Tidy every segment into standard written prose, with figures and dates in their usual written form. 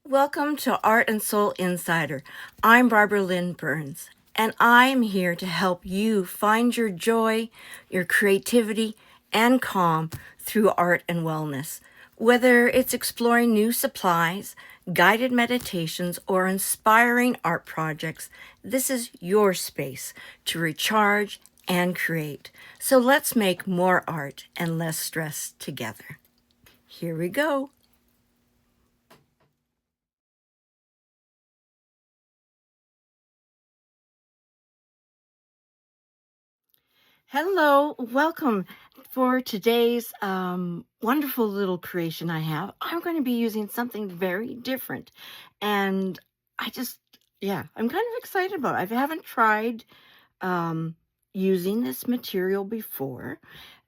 Welcome to Art and Soul Insider. I'm Barbara Lynn Burns, and I'm here to help you find your joy, your creativity, and calm through art and wellness. Whether it's exploring new supplies, guided meditations, or inspiring art projects, this is your space to recharge and create. So let's make more art and less stress together. Here we go. Hello, welcome for today's wonderful little creation I have. I'm going to be using something very different, and I'm kind of excited about it. I haven't tried using this material before,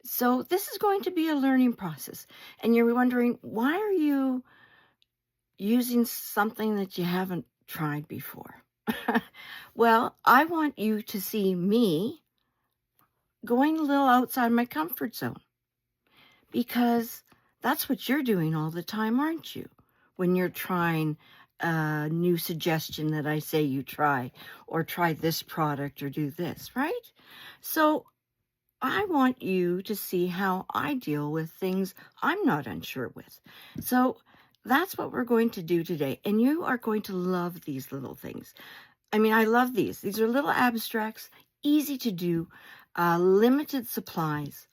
so this is going to be a learning process. And you're wondering, why are you using something that you haven't tried before? Well, I want you to see me going a little outside my comfort zone, because that's what you're doing all the time, aren't you? When you're trying a new suggestion that I say you try, or try this product or do this, right? So I want you to see how I deal with things I'm not unsure with. So that's what we're going to do today. And you are going to love these little things. I mean, I love these. These are little abstracts, easy to do, limited supplies.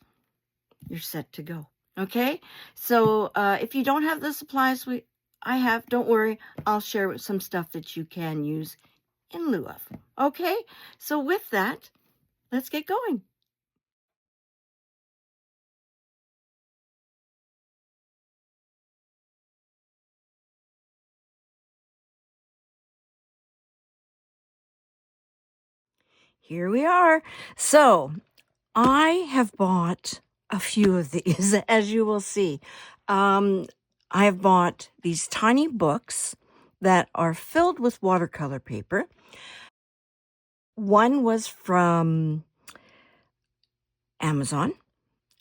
You're set to go. Okay? So if you don't have the supplies I have, don't worry. I'll share some stuff that you can use in lieu of. Okay? So with that, let's get going. Here we are. So I have bought a few of these, as you will see. I have bought these tiny books that are filled with watercolor paper. One was from Amazon,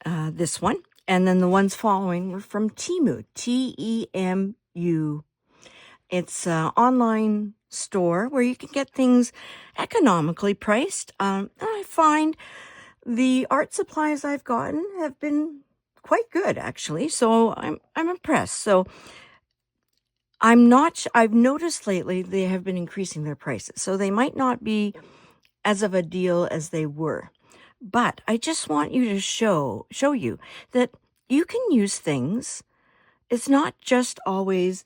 this one, and then the ones following were from Temu, Temu. It's an online store where you can get things economically priced. I find the art supplies I've gotten have been quite good, actually. So I'm impressed. So I've noticed lately they have been increasing their prices. So they might not be as of a deal as they were. But I just want you to show you that you can use things. It's not just always,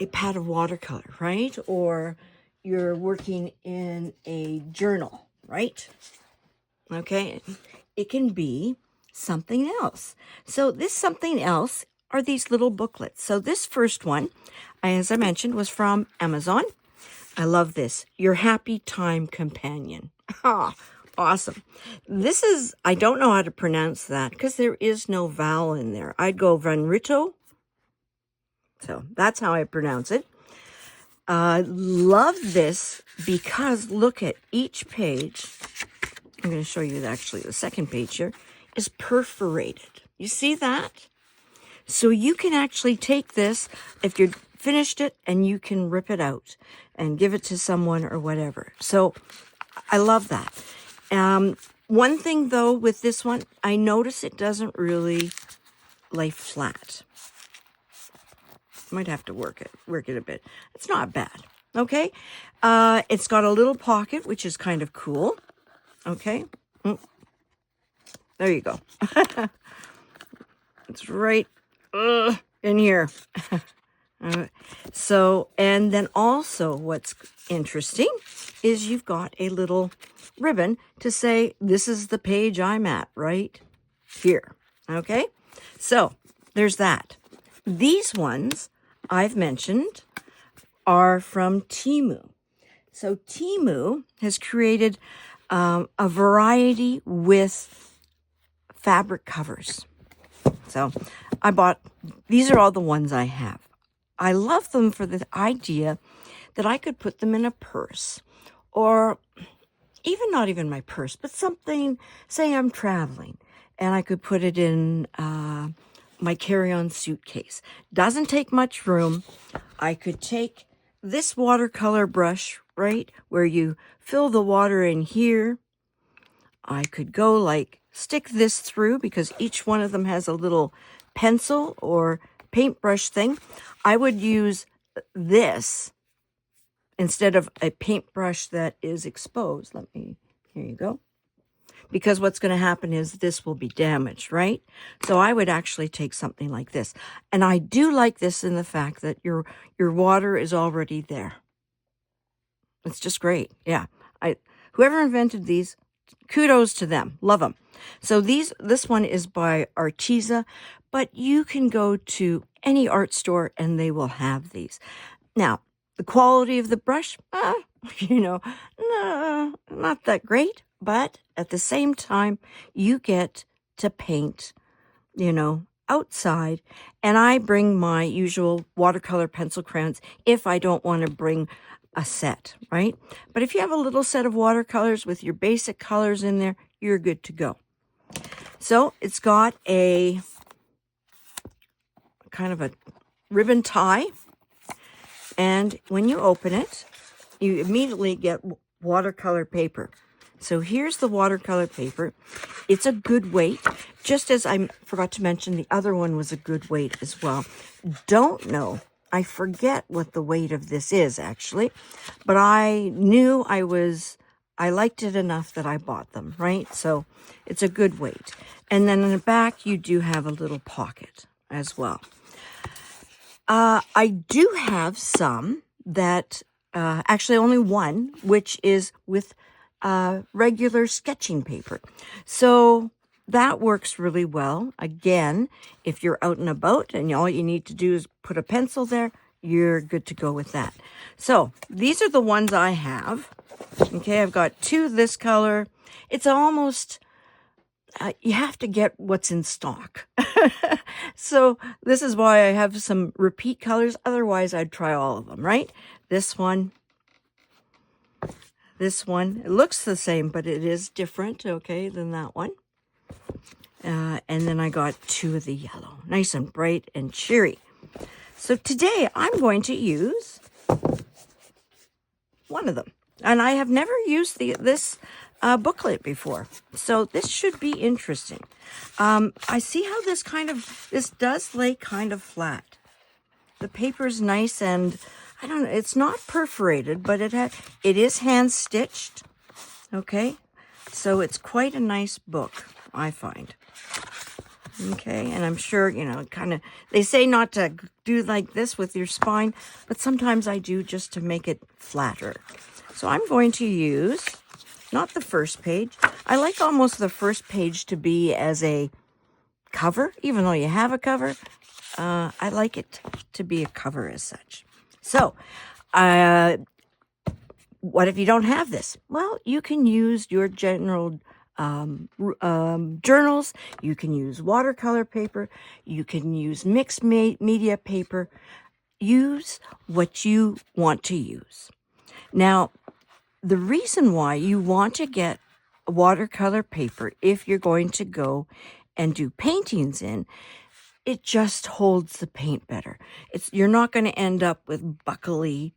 a pad of watercolor, right? Or you're working in a journal, right? Okay. It can be something else. So this something else are these little booklets. So this first one, as I mentioned, was from Amazon. I love this. Your Happy Time Companion. Ah, awesome. This is, I don't know how to pronounce that because there is no vowel in there. I'd go Vanrito. So that's how I pronounce it. Love this because look at each page. I'm going to show you actually the second page here is perforated. You see that? So you can actually take this if you're finished it and you can rip it out and give it to someone or whatever. So I love that. One thing though with this one, I notice it doesn't really lay flat. Might have to work it a bit. It's not bad. Okay. It's got a little pocket, which is kind of cool. Okay. There you go. It's right in here. So, and then also what's interesting is you've got a little ribbon to say, this is the page I'm at right here. Okay. So there's that. These ones I've mentioned are from Temu. So Temu has created a variety with fabric covers. So these are all the ones I have. I love them for the idea that I could put them in a purse, or even not even my purse, but something, say I'm traveling, and I could put it in my carry-on suitcase. Doesn't take much room. I could take this watercolor brush, right, where you fill the water in here. I could go like stick this through because each one of them has a little pencil or paintbrush thing. I would use this instead of a paintbrush that is exposed. Here you go. Because what's going to happen is this will be damaged, right? So I would actually take something like this. And I do like this in the fact that your water is already there. It's just great. Yeah. Whoever invented these, kudos to them. Love them. So this one is by Arteza, but you can go to any art store and they will have these. Now, the quality of the brush, not that great, but at the same time, you get to paint, outside. And I bring my usual watercolor pencil crayons if I don't want to bring a set, right? But if you have a little set of watercolors with your basic colors in there, you're good to go. So it's got a kind of a ribbon tie. And when you open it, you immediately get watercolor paper. So here's the watercolor paper. It's a good weight. Just as I forgot to mention, the other one was a good weight as well. Don't know. I forget what the weight of this is, actually. But I knew I liked it enough that I bought them, right? So it's a good weight. And then in the back, you do have a little pocket as well. I do have some that, actually only one, which is with regular sketching paper. So that works really well. Again, if you're out and about and all you need to do is put a pencil there, you're good to go with that. So these are the ones I have. Okay, I've got two this color. It's almost, you have to get what's in stock. So this is why I have some repeat colors. Otherwise, I'd try all of them, right? This one. It looks the same, but it is different, okay, than that one. And then I got two of the yellow. Nice and bright and cheery. So today, I'm going to use one of them. And I have never used this booklet before. So this should be interesting. I see how this does lay kind of flat. The paper's nice and I don't know, it's not perforated, but it is hand stitched. Okay. So it's quite a nice book, I find. Okay. And I'm sure, they say not to do like this with your spine, but sometimes I do just to make it flatter. So I'm going to use, not the first page. I like almost the first page to be as a cover, even though you have a cover. I like it to be a cover as such. So, what if you don't have this? Well, you can use your general journals. You can use watercolor paper. You can use mixed media paper. Use what you want to use. Now, the reason why you want to get watercolor paper, if you're going to go and do paintings in, it just holds the paint better. You're not going to end up with buckly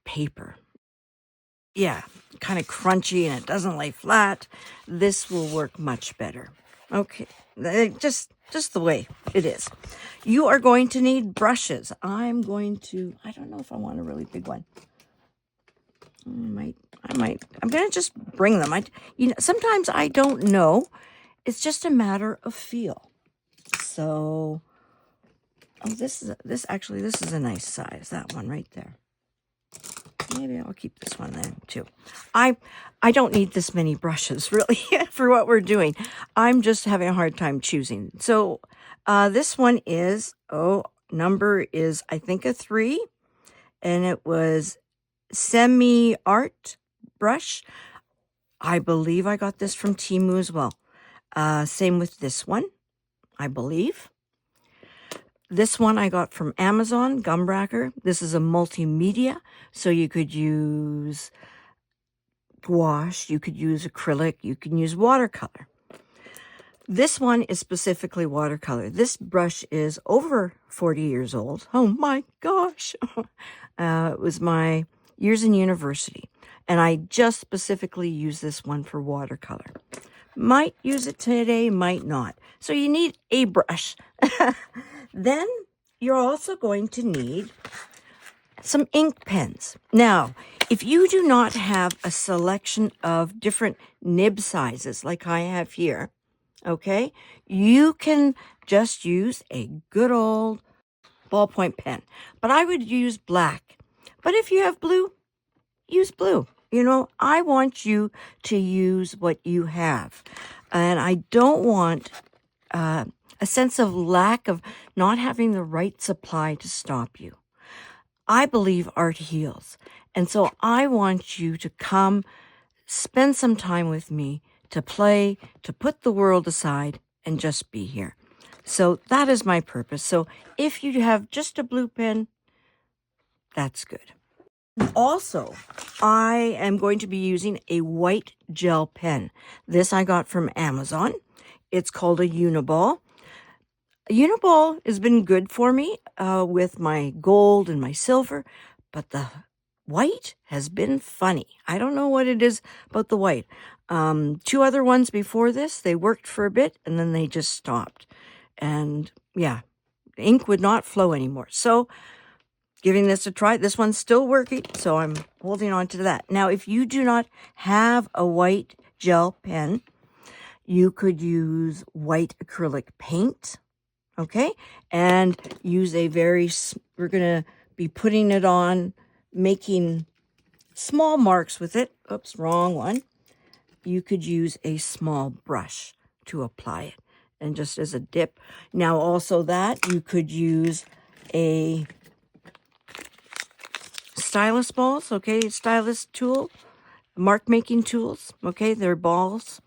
paper. Yeah, kind of crunchy and it doesn't lay flat. This will work much better. Okay, just the way it is. You are going to need brushes. I don't know if I want a really big one. I'm going to just bring them. Sometimes I don't know. It's just a matter of feel. So, this is a nice size. That one right there. Maybe I'll keep this one then too. I don't need this many brushes really for what we're doing. I'm just having a hard time choosing. So, this one is number is I think a 3, and it was semi-art brush. I believe I got this from Temu as well. Same with this one, I believe. This one I got from Amazon, Gumbracker. This is a multimedia, so you could use gouache, you could use acrylic, you can use watercolor. This one is specifically watercolor. This brush is over 40 years old. Oh my gosh. It was my years in university, and I just specifically use this one for watercolor. Might use it today, might not. So you need a brush. Then you're also going to need some ink pens. Now, if you do not have a selection of different nib sizes like I have here, okay, you can just use a good old ballpoint pen. But I would use black. But if you have blue, use blue. You know, I want you to use what you have. And I don't want a sense of lack of not having the right supply to stop you. I believe art heals. And so I want you to come spend some time with me, to play, to put the world aside and just be here. So that is my purpose. So if you have just a blue pen, that's good. Also, I am going to be using a white gel pen. This I got from Amazon. It's called a Uniball. A Uniball has been good for me with my gold and my silver, but the white has been funny. I don't know what it is about the white. Two other ones before this, they worked for a bit and then they just stopped. And yeah, ink would not flow anymore. So giving this a try. This one's still working, so I'm holding on to that. Now, if you do not have a white gel pen, you could use white acrylic paint, okay? And use a we're going to be putting it on, making small marks with it. Oops, wrong one. You could use a small brush to apply it, and just as a dip. Now, also that, you could use a stylus balls, okay, stylus tool, mark making tools, okay, they're balls,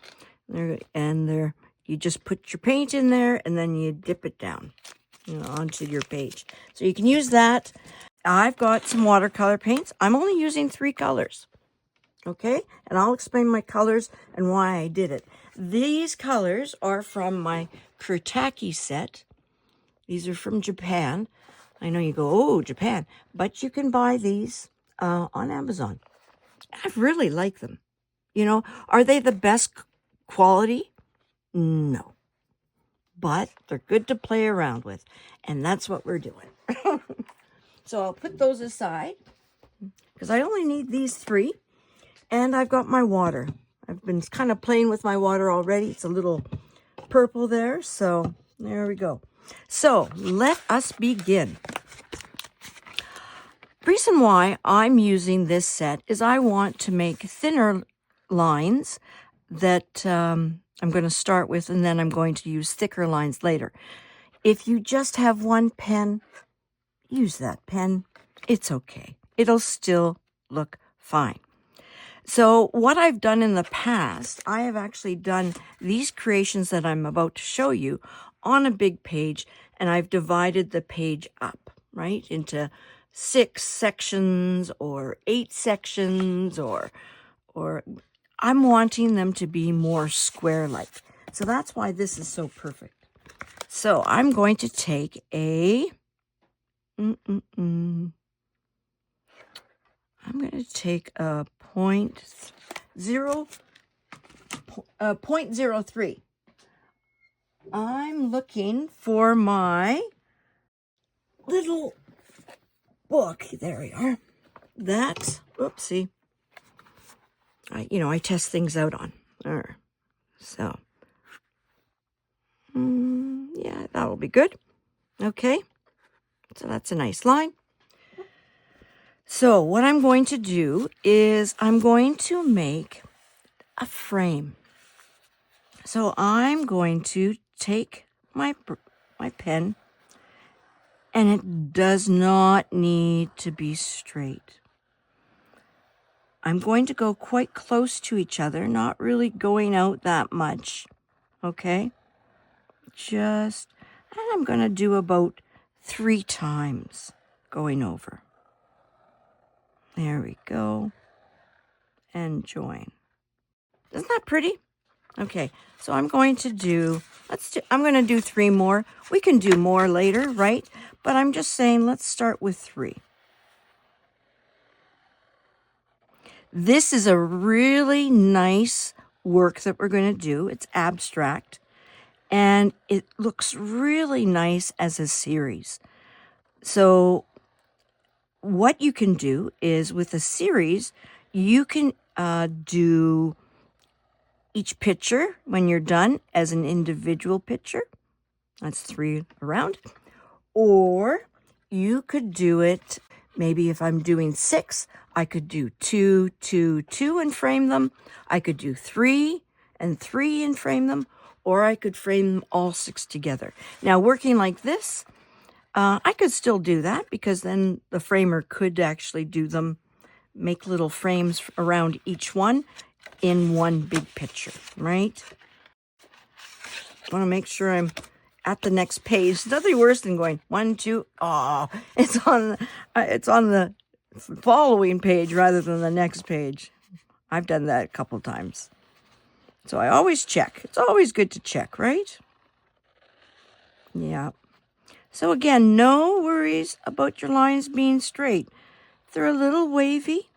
you just put your paint in there and then you dip it down, onto your page. So you can use that. I've got some watercolor paints. I'm only using 3 colors, okay, and I'll explain my colors and why I did it. These colors are from my Kurtaki set. These are from Japan. I know you go, oh, Japan, but you can buy these on Amazon. I really like them. Are they the best quality? No, but they're good to play around with, and that's what we're doing. So I'll put those aside because I only need these 3, and I've got my water. I've been kind of playing with my water already. It's a little purple there, so there we go. So let us begin. Reason why I'm using this set is I want to make thinner lines that I'm going to start with, and then I'm going to use thicker lines later. If you just have one pen, use that pen. It's okay. It'll still look fine. So what I've done in the past, I have actually done these creations that I'm about to show you on a big page, and I've divided the page up, right, into 6 sections or 8 sections, or I'm wanting them to be more square-like. So that's why this is so perfect. So I'm going to take a I'm going to take a 0.03. I'm looking for my little book. There we are. That, oopsie. I test things out on. So, yeah, that will be good. Okay. So that's a nice line. So what I'm going to do is I'm going to make a frame. So I'm going to take my pen, and it does not need to be straight. I'm going to go quite close to each other, not really going out that much, okay? And I'm going to do about 3 times going over. There we go. And join. Isn't that pretty? Okay, so I'm going to do, I'm going to do 3 more. We can do more later, right? But I'm just saying, let's start with 3. This is a really nice work that we're going to do. It's abstract, and it looks really nice as a series. So what you can do is with a series, you can do each picture when you're done as an individual picture. That's 3 around. Or you could do it, maybe if I'm doing 6, I could do 2, 2, 2 and frame them. I could do 3 and 3 and frame them, or I could frame them all 6 together. Now, working like this, I could still do that because then the framer could actually do them, make little frames around each one in one big picture, right? I want to make sure I'm at the next page. It's nothing worse than going 1, 2. Oh, it's on the following page rather than the next page. I've done that a couple times. So I always check. It's always good to check, right? Yeah. So again, no worries about your lines being straight. If they're a little wavy,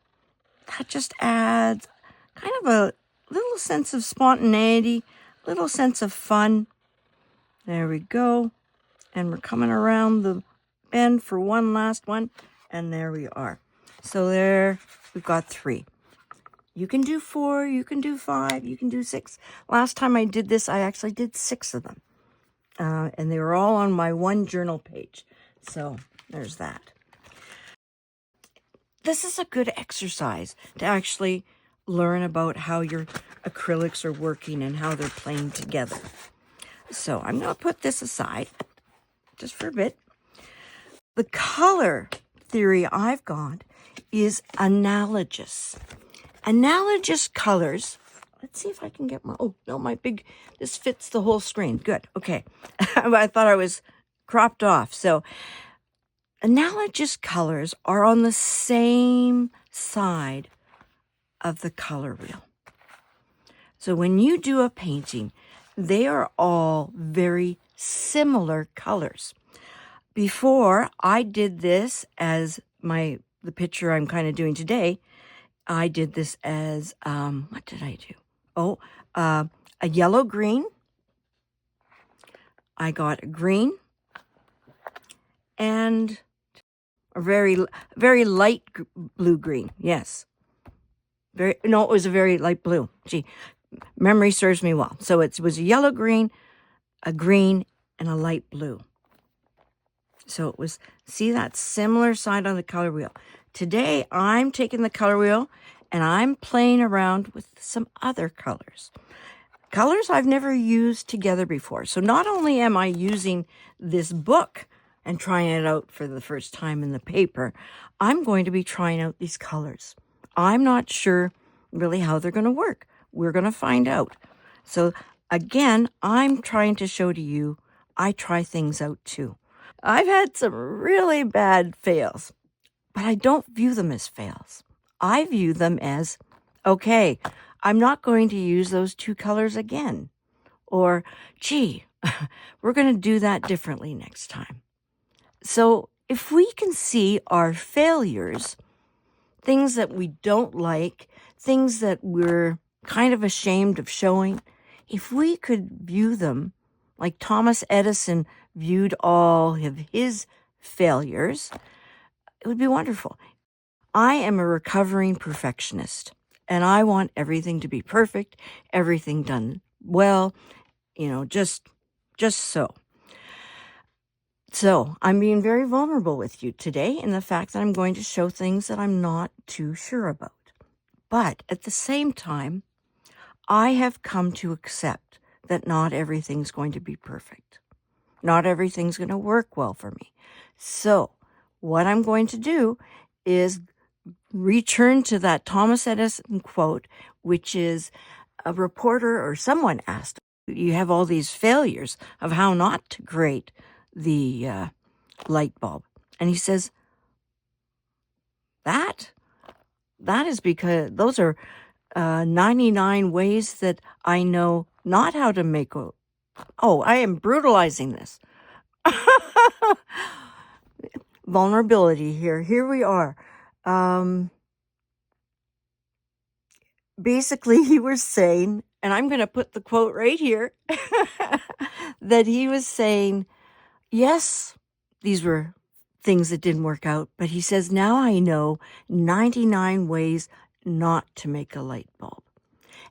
that just adds kind of a little sense of spontaneity, little sense of fun. There we go. And we're coming around the bend for one last one. And there we are. So there, we've got 3. You can do 4, you can do 5, you can do 6. Last time I did this, I actually did 6 of them. And they were all on my one journal page. So there's that. This is a good exercise to actually learn about how your acrylics are working and how they're playing together. So I'm going to put this aside just for a bit. The color theory I've got is analogous. Analogous colors. Let's see if I can get my, oh, no, this fits the whole screen. Good. Okay. I thought I was cropped off. So analogous colors are on the same side of the color wheel. So when you do a painting, they are all very similar colors. Before I did this as the picture I'm kind of doing today, I did this as, what did I do? Oh, a yellow green. I got a green and a very light blue green. Yes. It was a very light blue. Gee, memory serves me well. So it was a yellow green, a green, and a light blue. So it was, see that similar side on the color wheel. Today, I'm taking the color wheel and I'm playing around with some other colors. Colors I've never used together before. So not only am I using this book and trying it out for the first time in the paper, I'm going to be trying out these colors. I'm not sure really how they're going to work. We're going to find out. So again, I'm trying to show to you, I try things out too. I've had some really bad fails, but I don't view them as fails. I view them as, okay, I'm not going to use those 2 colors again. Or, gee, we're going to do that differently next time. So if we can see our failures, things that we don't like, things that we're kind of ashamed of showing, if we could view them like Thomas Edison viewed all of his failures, it would be wonderful. I am a recovering perfectionist, and I want everything to be perfect, everything done well, just so. So I'm being very vulnerable with you today in the fact that I'm going to show things that I'm not too sure about. But at the same time, I have come to accept that not everything's going to be perfect. Not everything's going to work well for me. So what I'm going to do is return to that Thomas Edison quote, which is a reporter or someone asked, you have all these failures of how not to create the light bulb. And he says, that is because those are 99 ways that I know not how to make a... Oh, I am brutalizing this. Vulnerability here. Here we are. Basically, he was saying, and I'm going to put the quote right here, that he was saying, yes, these were things that didn't work out, but he says, now I know 99 ways not to make a light bulb.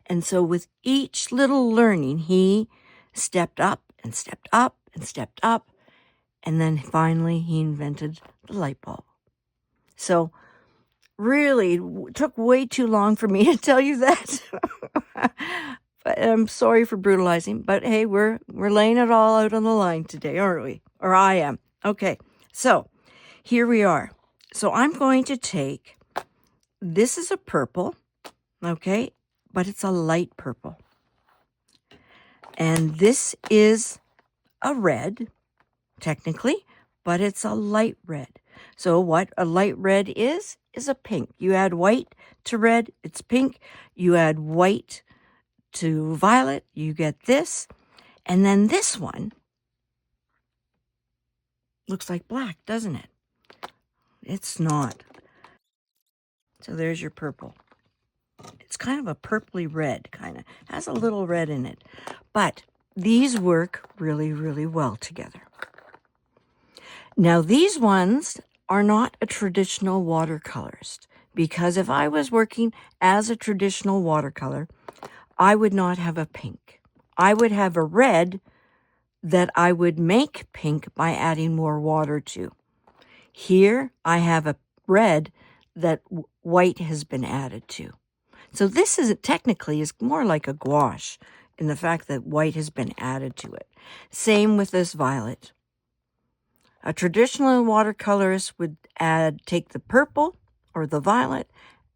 And so with each little learning, he stepped up and stepped up and stepped up, and then finally he invented the light bulb. So really, it took way too long for me to tell you that. But I'm sorry for brutalizing, but hey, we're laying it all out on the line today, aren't we? Or I am. Okay, so here we are. So I'm going to take, this is a purple, okay, but it's a light purple. And this is a red, technically, but it's a light red. So what a light red is a pink. You add white to red, it's pink. You add white to violet, you get this. And then this one looks like black, doesn't it? It's not. So there's your purple. It's kind of a purpley red, kind of. Has a little red in it. But these work really, really well together. Now, these ones are not a traditional watercolorist, because if I was working as a traditional watercolor, I would not have a pink. I would have a red that I would make pink by adding more water to. Here, I have a red that white has been added to. So this is technically is more like a gouache in the fact that white has been added to it. Same with this violet. A traditional watercolorist would take the purple or the violet,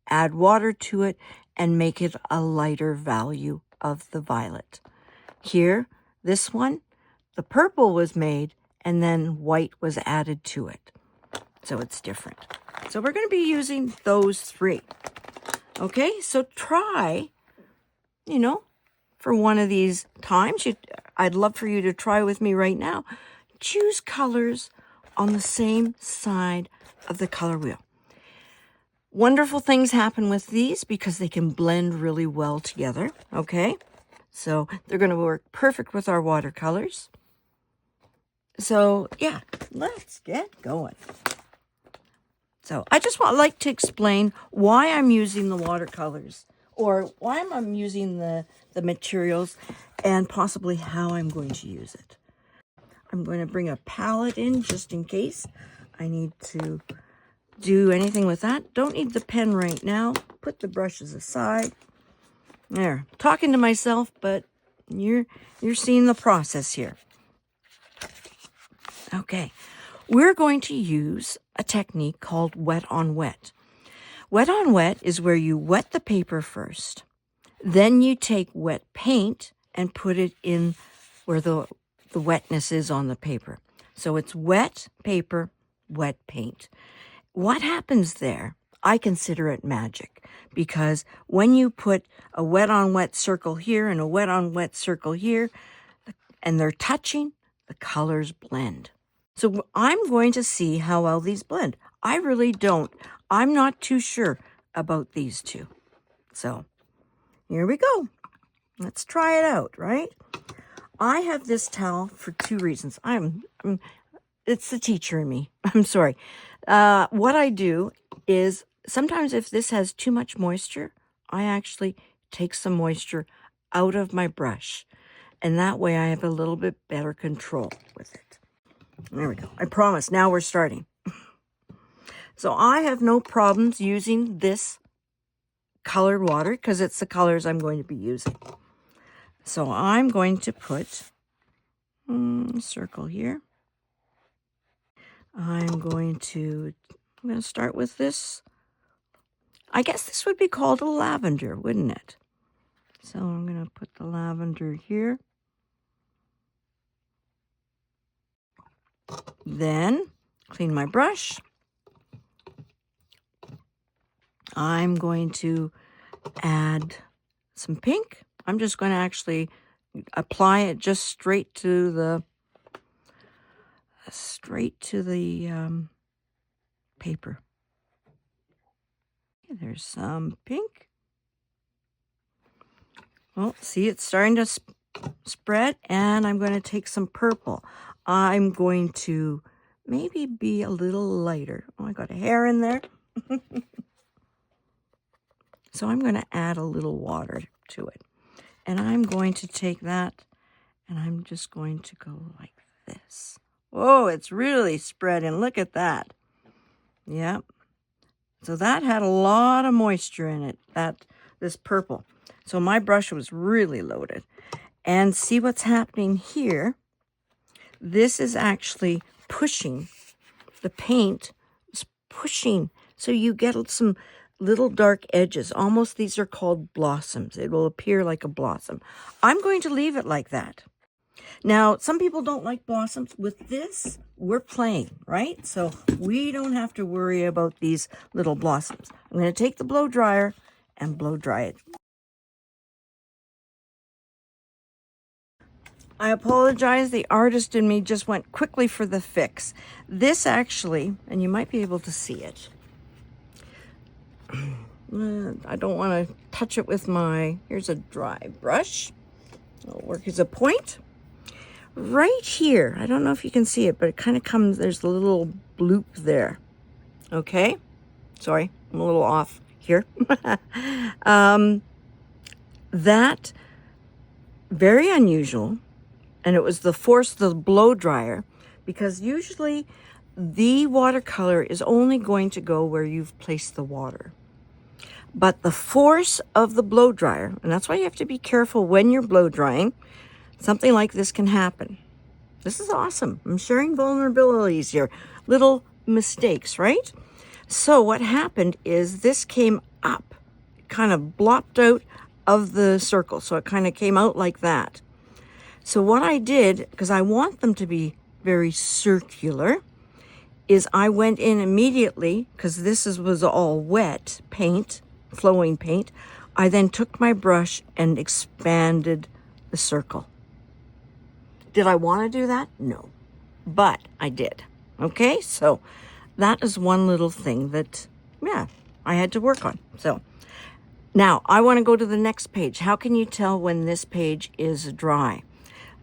add water to it, and make it a lighter value of the violet. Here, this one, the purple was made and then white was added to it. So it's different. So we're going to be using those three. Okay, so try, for one of these times, I'd love for you to try with me right now. Choose colors on the same side of the color wheel. Wonderful things happen with these because they can blend really well together, okay? So they're going to work perfect with our watercolors. So, yeah, let's get going. So I just like to explain why I'm using the watercolors, or why I'm using the materials, and possibly how I'm going to use it. I'm going to bring a palette in just in case I need to do anything with that. Don't need the pen right now. Put the brushes aside. There, talking to myself, but you're seeing the process here. Okay, we're going to use a technique called wet on wet. Wet on wet is where you wet the paper first. Then you take wet paint and put it in where the wetness is on the paper. So it's wet paper, wet paint. What happens there, I consider it magic, because when you put a wet on wet circle here and a wet on wet circle here, and they're touching, the colors blend. So I'm going to see how well these blend. I really don't. I'm not too sure about these two. So here we go. Let's try it out, right? I have this towel for two reasons. It's the teacher in me. I'm sorry. What I do is sometimes if this has too much moisture, I actually take some moisture out of my brush. And that way I have a little bit better control with it. There we go. I promise. Now we're starting. So I have no problems using this colored water because it's the colors I'm going to be using. So I'm going to put a circle here. I'm going to start with this. I guess this would be called a lavender, wouldn't it? So I'm going to put the lavender here. Then clean my brush. I'm going to add some pink. I'm just going to actually apply it just straight to the paper. There's some pink. Well, see, it's starting to spread, and I'm going to take some purple. I'm going to maybe be a little lighter. Oh, I got a hair in there. So I'm going to add a little water to it. And I'm going to take that, and I'm just going to go like this. Oh, it's really spreading. Look at that. Yep. So that had a lot of moisture in it, this purple. So my brush was really loaded. And see what's happening here? This is actually pushing. The paint is pushing. So you get some little dark edges. Almost these are called blossoms. It will appear like a blossom. I'm going to leave it like that. Now, some people don't like blossoms. With this, we're playing, right? So we don't have to worry about these little blossoms. I'm going to take the blow dryer and blow dry it. I apologize. The artist in me just went quickly for the fix. This actually, and you might be able to see it. I don't want to touch it with here's a dry brush. It'll work as a point. Right here, I don't know if you can see it, but it kind of comes, there's a little bloop there. Okay? Sorry, I'm a little off here. That, very unusual. And it was the force of the blow dryer, because usually the watercolor is only going to go where you've placed the water. But the force of the blow dryer, and that's why you have to be careful when you're blow drying, something like this can happen. This is awesome. I'm sharing vulnerabilities here, little mistakes, right? So what happened is this came up, kind of blopped out of the circle. So it kind of came out like that. So what I did, because I want them to be very circular, is I went in immediately, because this was all wet paint, flowing paint. I then took my brush and expanded the circle. Did I want to do that? No, but I did. Okay, so that is one little thing that, I had to work on. So now I want to go to the next page. How can you tell when this page is dry?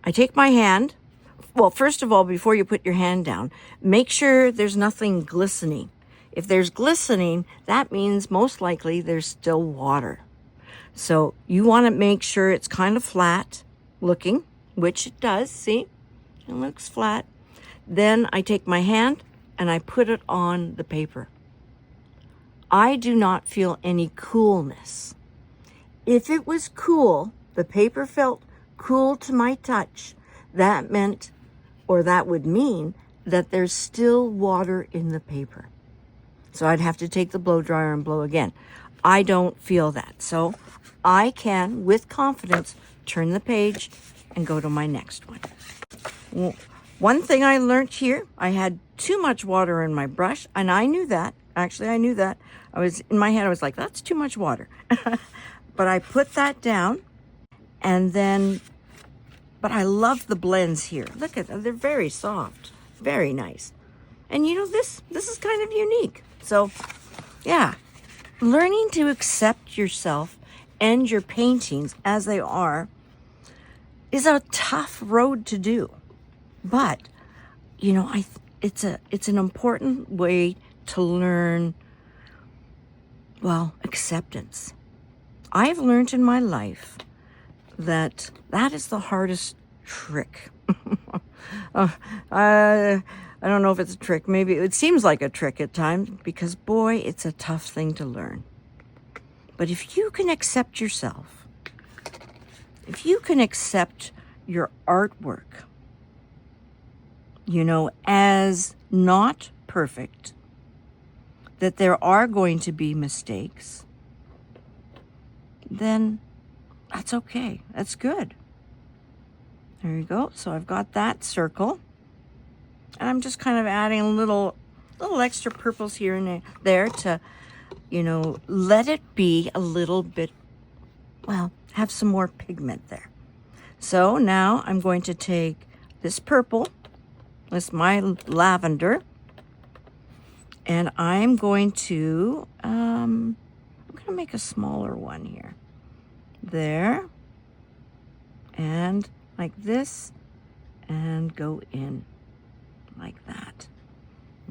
I take my hand. Well, first of all, before you put your hand down, make sure there's nothing glistening. If there's glistening, that means most likely there's still water. So you want to make sure it's kind of flat looking, which it does. See, it looks flat. Then I take my hand and I put it on the paper. I do not feel any coolness. If it was cool, the paper felt cool to my touch, that meant, or that would mean, that there's still water in the paper. So I'd have to take the blow dryer and blow again. I don't feel that. So I can, with confidence, turn the page and go to my next one. Well, one thing I learned here, I had too much water in my brush, and I knew that. Actually, I knew that. In my head, I was like, that's too much water. But I put that down. And then, but I love the blends here. Look at them. They're very soft, very nice. And you know, this is kind of unique. So yeah, learning to accept yourself and your paintings as they are is a tough road to do. But, you know, it's an important way to learn, well, acceptance. I've learned in my life that is the hardest trick. I don't know if it's a trick. Maybe it seems like a trick at times, because boy, it's a tough thing to learn. But if you can accept yourself, if you can accept your artwork, you know, as not perfect, that there are going to be mistakes, then that's okay. That's good. There you go. So I've got that circle. And I'm just kind of adding little extra purples here and there to you know, let it be a little bit, well, have some more pigment there. So now I'm going to take this purple, this my lavender, and I'm going to make a smaller one here. There. And like this, and go in like that.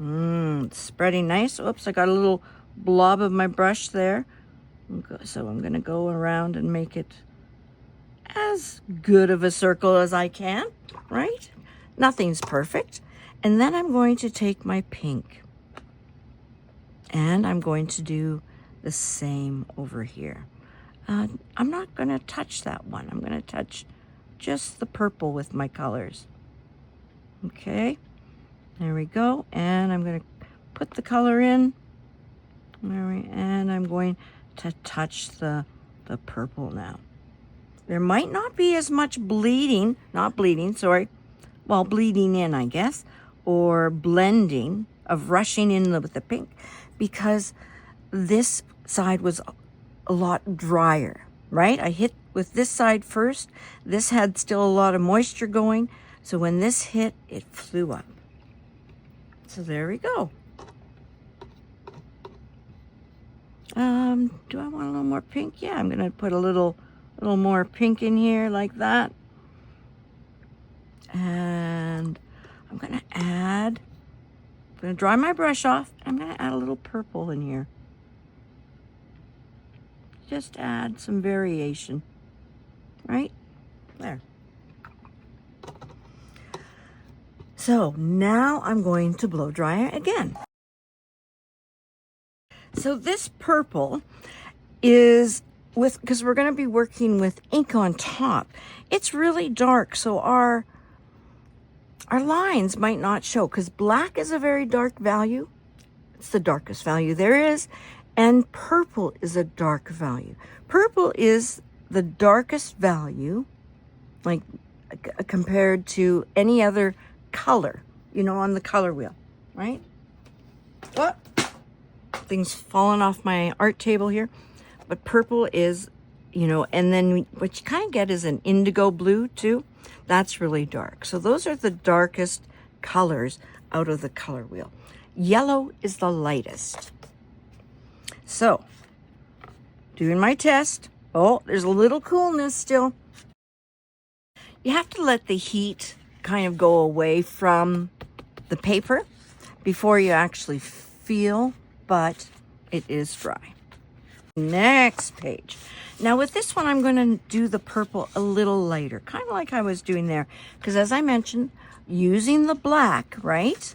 It's spreading nice. Oops, I got a little blob of my brush there. So I'm going to go around and make it as good of a circle as I can, right? Nothing's perfect. And then I'm going to take my pink, and I'm going to do the same over here. I'm not going to touch that one. I'm going to touch just the purple with my colors. Okay, there we go. And I'm going to put the color in. And I'm going to touch the purple now. There might not be as much bleeding, well, bleeding in, I guess, or blending of rushing in with the pink, because this side was a lot drier, right? I hit with this side first. This had still a lot of moisture going. So when this hit, it flew up. So there we go. Do I want a little more pink? Yeah, I'm going to put a little more pink in here like that. And I'm going to dry my brush off. I'm going to add a little purple in here. Just add some variation, right? There. So now I'm going to blow dry it again. So this purple is because we're going to be working with ink on top. It's really dark, so our lines might not show, because black is a very dark value. It's the darkest value there is. And purple is a dark value. Purple is the darkest value, like compared to any other color, you know, on the color wheel, right? Oh, things falling off my art table here. But purple is, you know, and then what you kind of get is an indigo blue too. That's really dark. So those are the darkest colors out of the color wheel. Yellow is the lightest. So, doing my test. Oh, there's a little coolness still. You have to let the heat kind of go away from the paper before you actually feel, but it is dry. Next page. Now with this one, I'm going to do the purple a little lighter, kind of like I was doing there. Because as I mentioned, using the black, right,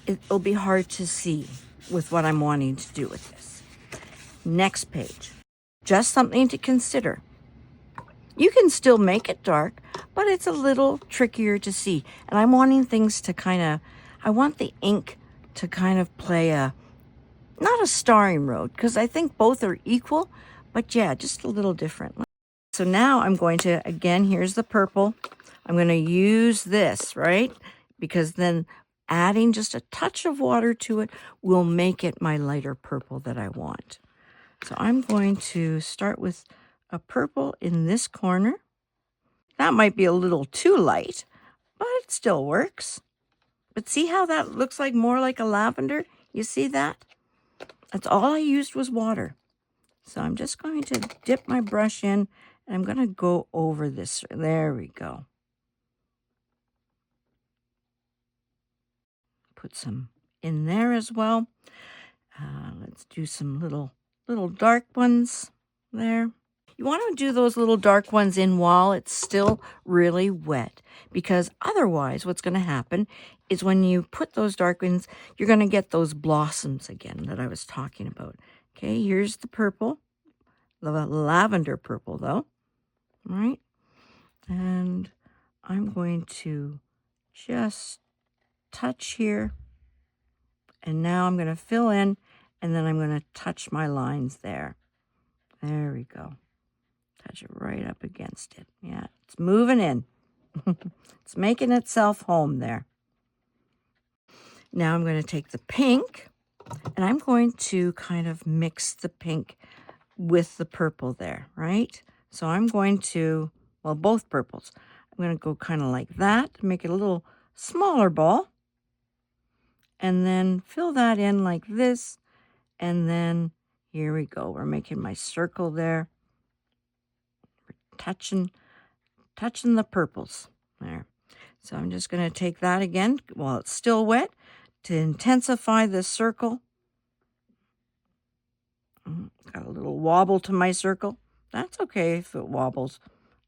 it'll be hard to see with what I'm wanting to do with this. Next page. Just something to consider. You can still make it dark, but it's a little trickier to see. And I'm wanting things to I want the ink to kind of play not a starring role, because I think both are equal, but yeah, just a little different. So now I'm going to, again, here's the purple. I'm going to use this, right? Because then adding just a touch of water to it will make it my lighter purple that I want. So I'm going to start with a purple in this corner. That might be a little too light, but it still works. But see how that looks like more like a lavender? You see that? That's all I used was water. So I'm just going to dip my brush in, and I'm going to go over this. There we go. Put some in there as well. Let's do some little dark ones there. You want to do those little dark ones in while it's still really wet, because otherwise what's going to happen is when you put those dark ones, you're going to get those blossoms again that I was talking about. Okay, here's the purple, the lavender purple though, all right? And I'm going to just touch here, and now I'm going to fill in, and then I'm going to touch my lines there. There we go. Touch it right up against it. Yeah, it's moving in. It's making itself home there. Now I'm going to take the pink, And I'm going to kind of mix the pink with the purple there, right? So I'm going to, well, both purples. I'm going to go kind of like that, make it a little smaller ball, and then fill that in like this. And then here we go. We're making my circle there, touching the purples there. So I'm just going to take that again while it's still wet to intensify the circle. Got a little wobble to my circle. That's okay if it wobbles.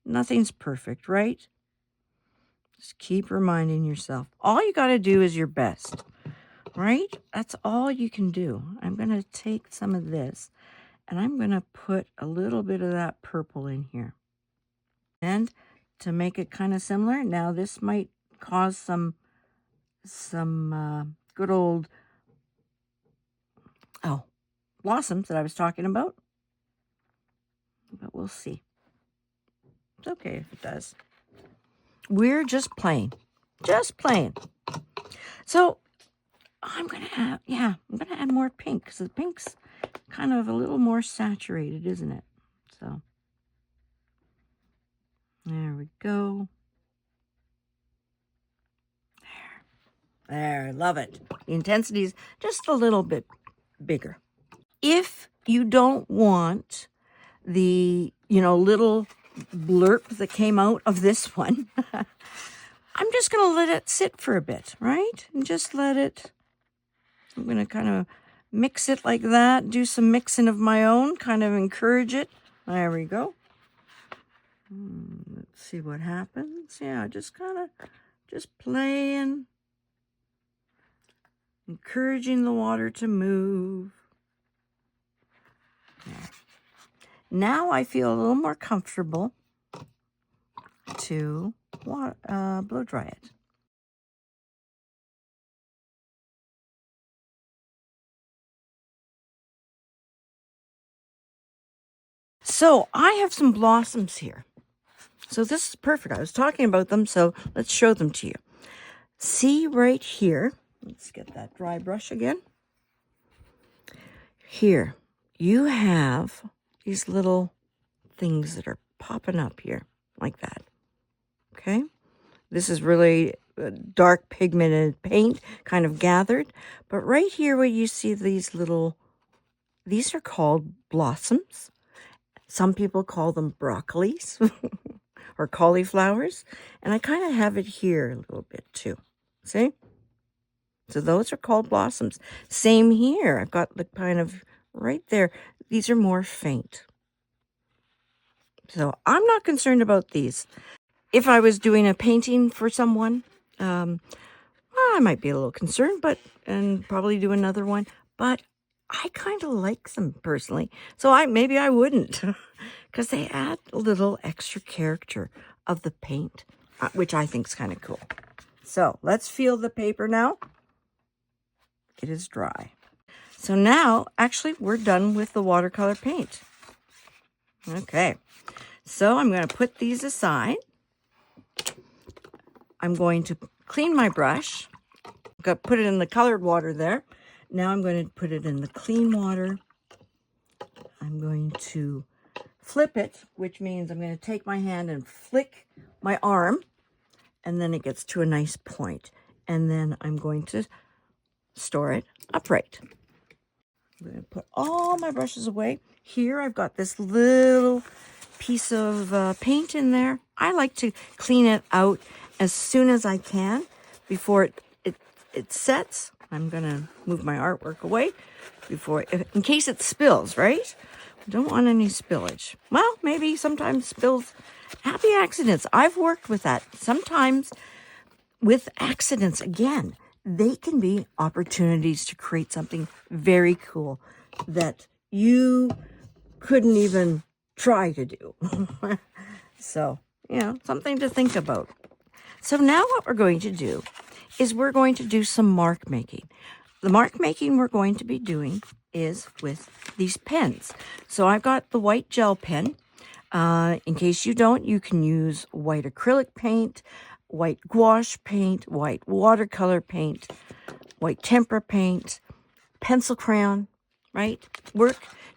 Nothing's perfect, right? Just keep reminding yourself. All you got to do is your best, right? That's all you can do. I'm going to take some of this and I'm going to put a little bit of that purple in here. And to make it kind of similar, now this might cause some good old blossoms that I was talking about. But we'll see. It's okay if it does. We're just playing. Just playing. So I'm going to add more pink because the pink's kind of a little more saturated, isn't it? So there we go. There, I love it. The intensity is just a little bit bigger. If you don't want the, little blurb that came out of this one, I'm just going to let it sit for a bit, right? And just let it, I'm going to kind of mix it like that, do some mixing of my own, kind of encourage it. There we go. Let's see what happens. Yeah, just playing, encouraging the water to move. Yeah. Now I feel a little more comfortable to blow dry it. So I have some blossoms here. So this is perfect. I was talking about them, so let's show them to you. See right here. Let's get that dry brush again. Here, you have these little things that are popping up here like that. Okay? This is really dark pigmented paint kind of gathered. But right here where you see these are called blossoms. Some people call them broccolis or cauliflowers. And I kind of have it here a little bit too. See? So those are called blossoms. Same here. I've got the kind of right there. These are more faint. So I'm not concerned about these. If I was doing a painting for someone, I might be a little concerned, and probably do another one. But I kind of like them personally. So maybe I wouldn't, because they add a little extra character of the paint, which I think is kind of cool. So let's feel the paper now. It is dry. So now, actually, we're done with the watercolor paint. Okay, so I'm going to put these aside. I'm going to clean my brush. I'm going to put it in the colored water there. Now I'm going to put it in the clean water. I'm going to flip it, which means I'm going to take my hand and flick my arm, and then it gets to a nice point. And then I'm going to store it upright. I'm going to put all my brushes away. Here I've got this little piece of paint in there. I like to clean it out as soon as I can before it sets. I'm going to move my artwork away in case it spills, right? Don't want any spillage. Well, maybe sometimes spills, happy accidents. I've worked with that. Sometimes with accidents, again, they can be opportunities to create something very cool that you couldn't even try to do. So, something to think about. So now what we're going to do is we're going to do some mark making. The mark making we're going to be doing is with these pens. So I've got the white gel pen. In case you don't, you can use white acrylic paint, white gouache paint, white watercolor paint, white tempera paint, pencil crayon, right?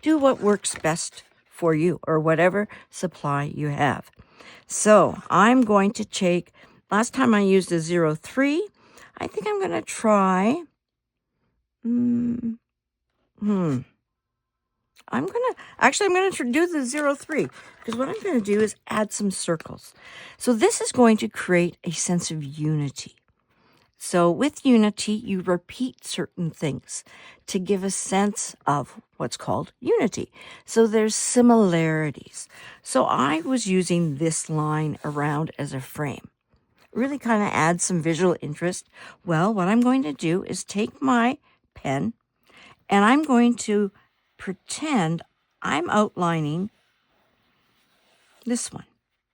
Do what works best for you or whatever supply you have. So I'm going to take, last time I used a 03. I think I'm going to try, I'm going to do the 03 because what I'm going to do is add some circles. So this is going to create a sense of unity. So with unity, you repeat certain things to give a sense of what's called unity. So there's similarities. So I was using this line around as a frame. Really kind of adds some visual interest. Well, what I'm going to do is take my pen and I'm going to pretend I'm outlining this one.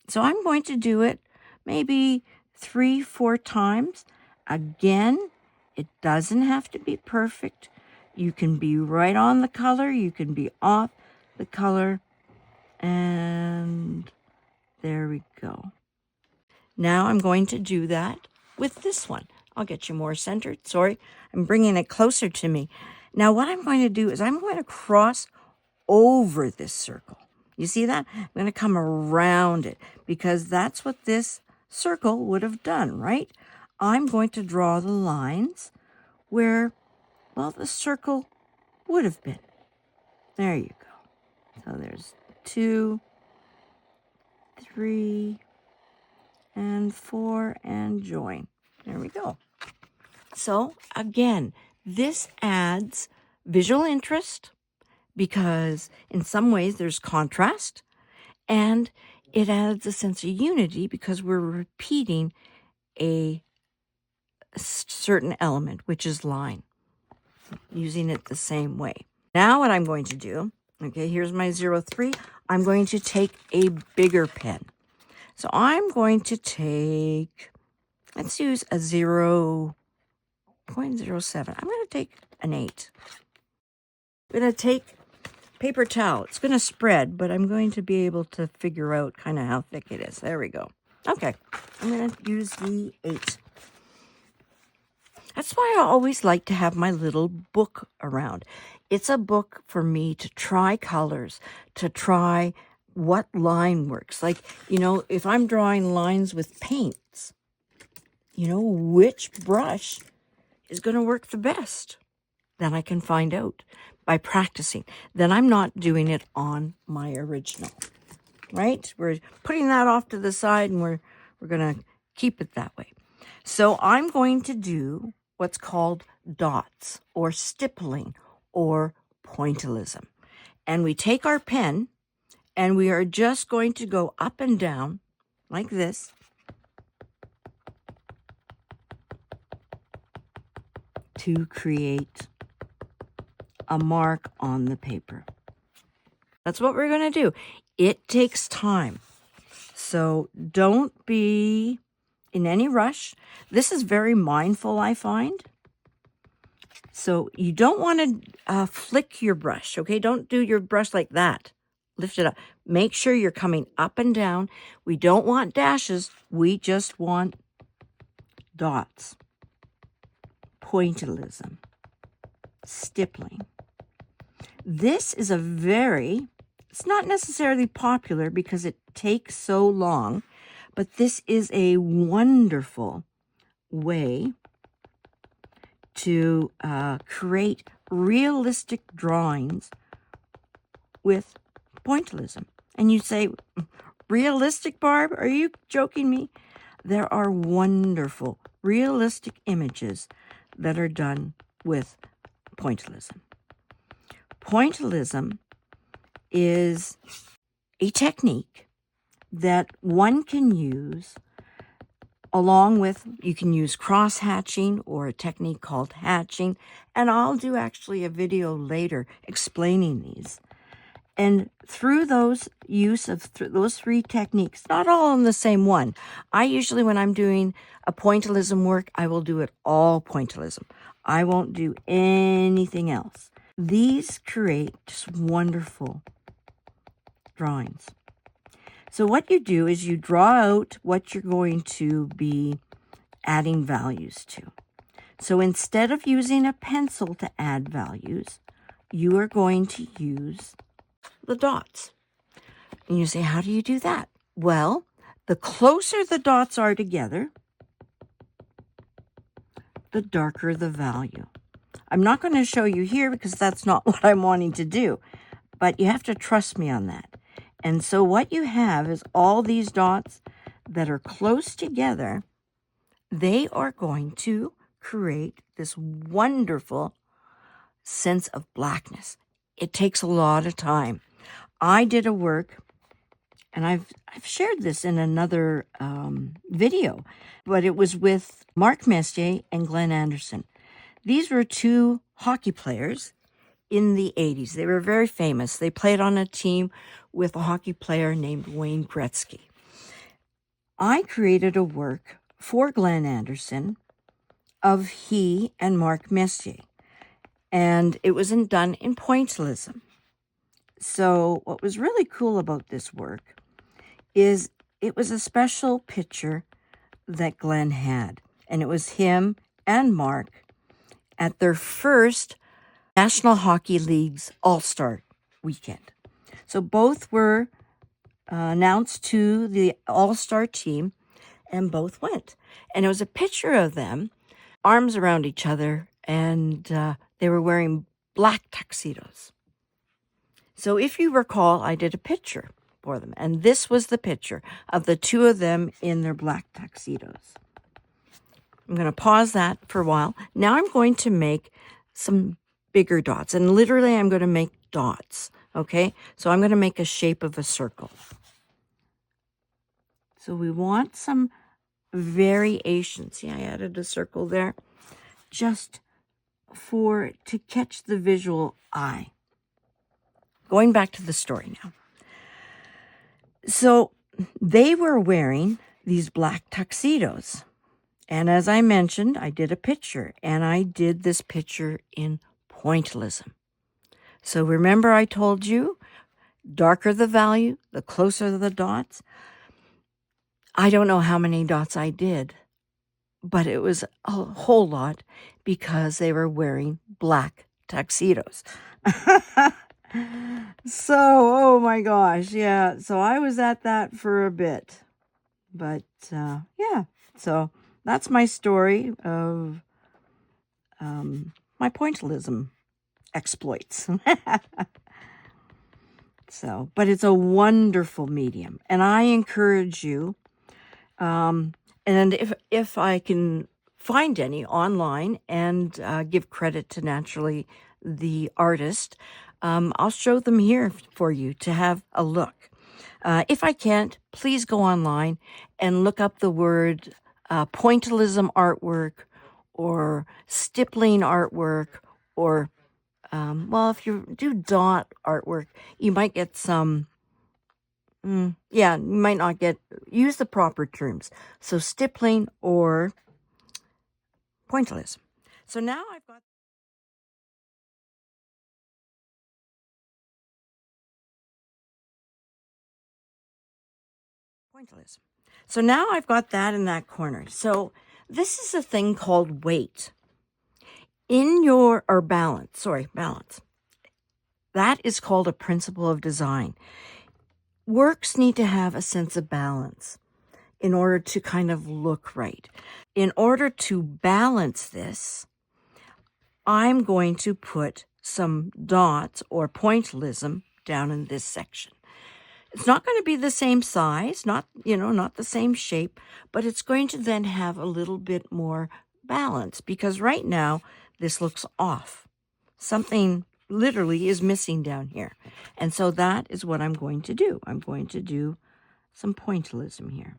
So I'm going to do it maybe 3-4 times. Again, it doesn't have to be perfect. You can be right on the color. You can be off the color. And there we go. Now I'm going to do that with this one. I'll get you more centered. Sorry, I'm bringing it closer to me. Now what I'm going to do is I'm going to cross over this circle. You see that? I'm going to come around it because that's what this circle would have done, right? I'm going to draw the lines where, well, the circle would have been. There you go. So there's 2, 3, and 4, and join. There we go. So again, this adds visual interest because in some ways there's contrast, and it adds a sense of unity because we're repeating a certain element, which is line, using it the same way. Now what I'm going to do, okay, here's my 03. I'm going to take a bigger pen. So I'm going to take, let's use a 0.07. I'm going to take an 8. I'm going to take paper towel. It's going to spread, but I'm going to be able to figure out kind of how thick it is. There we go. Okay, I'm going to use the 8. That's why I always like to have my little book around. It's a book for me to try colors, to try what line works. Like, if I'm drawing lines with paints, which brush is going to work the best. Then I can find out by practicing. Then I'm not doing it on my original, right? We're putting that off to the side and we're going to keep it that way. So I'm going to do what's called dots or stippling or pointillism. And we take our pen and we are just going to go up and down like this to create a mark on the paper. That's what we're going to do. It takes time. So don't be in any rush. This is very mindful, I find. So you don't want to flick your brush, okay? Don't do your brush like that. Lift it up. Make sure you're coming up and down. We don't want dashes. We just want dots. Pointillism. Stippling. This is it's not necessarily popular because it takes so long, but this is a wonderful way to create realistic drawings with pointillism. And you say, realistic, Barb? Are you joking me? There are wonderful, realistic images that are done with pointillism. Pointillism is a technique that one can use along with, you can use cross-hatching or a technique called hatching, and I'll do actually a video later explaining these. And through those use of those 3 techniques, not all in the same one. I usually, when I'm doing a pointillism work, I will do it all pointillism. I won't do anything else. These create just wonderful drawings. So what you do is you draw out what you're going to be adding values to. So instead of using a pencil to add values, you are going to use the dots. And you say, how do you do that? Well, the closer the dots are together, the darker the value. I'm not going to show you here because that's not what I'm wanting to do, but you have to trust me on that. And so what you have is all these dots that are close together. They are going to create this wonderful sense of blackness. It takes a lot of time. I did a work, and I've shared this in another video, but it was with Mark Messier and Glenn Anderson. These were two hockey players in the 80s. They were very famous. They played on a team with a hockey player named Wayne Gretzky. I created a work for Glenn Anderson of he and Mark Messier, and it was done in Pointillism. So what was really cool about this work is it was a special picture that Glenn had, and it was him and Mark at their first National Hockey League's All-Star weekend. So both were announced to the All-Star team, and both went. And it was a picture of them, arms around each other, and they were wearing black tuxedos. So if you recall, I did a picture for them, and this was the picture of the two of them in their black tuxedos. I'm going to pause that for a while. Now I'm going to make some bigger dots, and literally I'm going to make dots, okay? So I'm going to make a shape of a circle. So we want some variations. See, I added a circle there just to catch the visual eye. Going back to the story now. So they were wearing these black tuxedos. And as I mentioned, I did a picture, and I did this picture in Pointillism. So remember I told you, darker the value, the closer the dots. I don't know how many dots I did, but it was a whole lot because they were wearing black tuxedos. So, oh my gosh, yeah. So I was at that for a bit. But yeah, so that's my story of my Pointillism exploits. So, but it's a wonderful medium, and I encourage you. And if I can find any online and give credit to naturally the artist, I'll show them here for you to have a look. If I can't, please go online and look up the word Pointillism artwork or Stippling artwork, or, well, if you do dot artwork, you might get some, you might not get, use the proper terms. So Stippling or Pointillism. So now I've got Pointillism. So now I've got that in that corner. So this is a thing called weight. Balance. That is called a principle of design. Works need to have a sense of balance in order to kind of look right. In order to balance this, I'm going to put some dots or pointillism down in this section. It's not going to be the same size, not the same shape, but it's going to then have a little bit more balance, because right now this looks off. Something literally is missing down here. And so that is what I'm going to do. I'm going to do some pointillism here.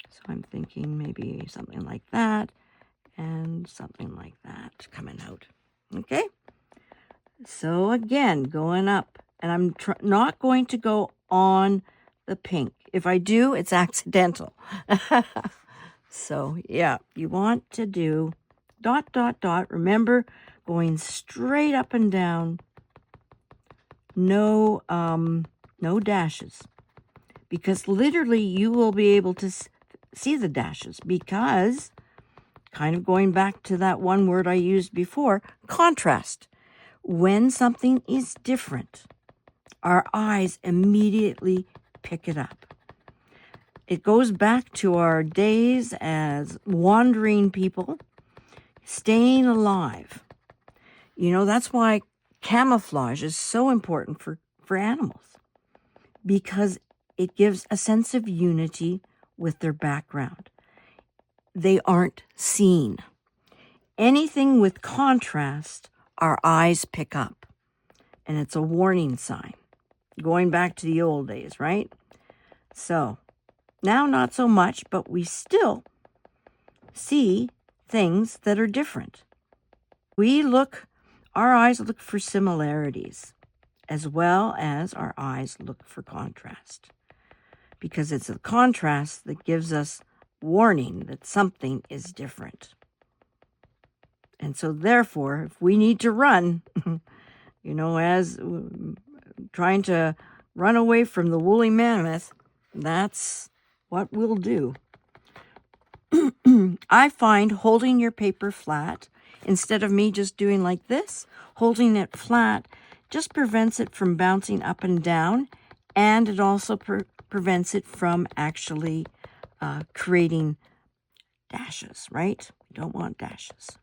So I'm thinking maybe something like that and something like that coming out. Okay? So again, going up. And I'm not going to go on the pink. If I do, it's accidental. So, yeah, you want to do dot, dot, dot. Remember, going straight up and down. No dashes. Because literally you will be able to see the dashes, because kind of going back to that one word I used before, contrast. When something is different, our eyes immediately pick it up. It goes back to our days as wandering people, staying alive. You know, that's why camouflage is so important for animals, because it gives a sense of unity with their background. They aren't seen. Anything with contrast, our eyes pick up, and it's a warning sign. Going back to the old days, right? So, now not so much, but we still see things that are different. Our eyes look for similarities, as well as our eyes look for contrast, because it's the contrast that gives us warning that something is different. And so therefore, if we need to run, as trying to run away from the woolly mammoth, that's what we'll do. I find holding your paper flat, instead of me just doing like this, holding it flat just prevents it from bouncing up and down, and it also prevents it from actually creating dashes, right? We don't want dashes.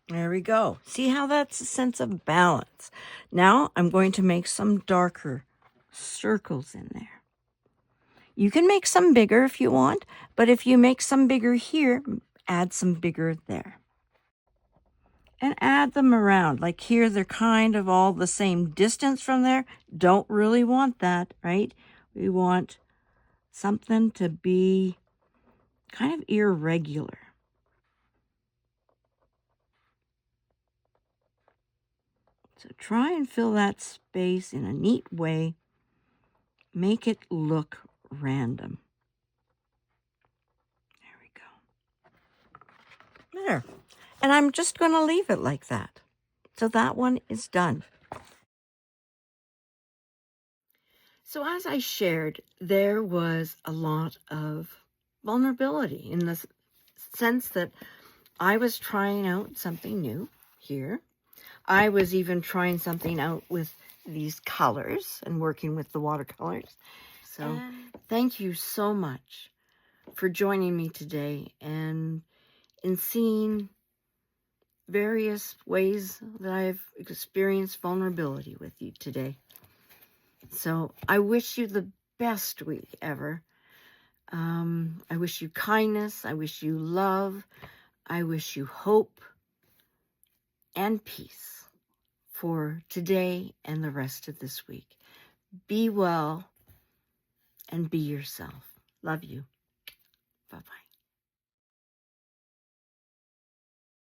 There we go. See how that's a sense of balance. Now I'm going to make some darker circles in there. You can make some bigger if you want, but if you make some bigger here, add some bigger there. And add them around. Like here, they're kind of all the same distance from there. Don't really want that, right? We want something to be kind of irregular. So try and fill that space in a neat way. Make it look random. There we go. There. And I'm just going to leave it like that. So that one is done. So as I shared, there was a lot of vulnerability in the sense that I was trying out something new here. I was even trying something out with these colors and working with the watercolors. So thank you so much for joining me today and in seeing various ways that I've experienced vulnerability with you today. So I wish you the best week ever. I wish you kindness. I wish you love. I wish you hope and peace for today and the rest of this week. Be well and be yourself. Love you. Bye-bye.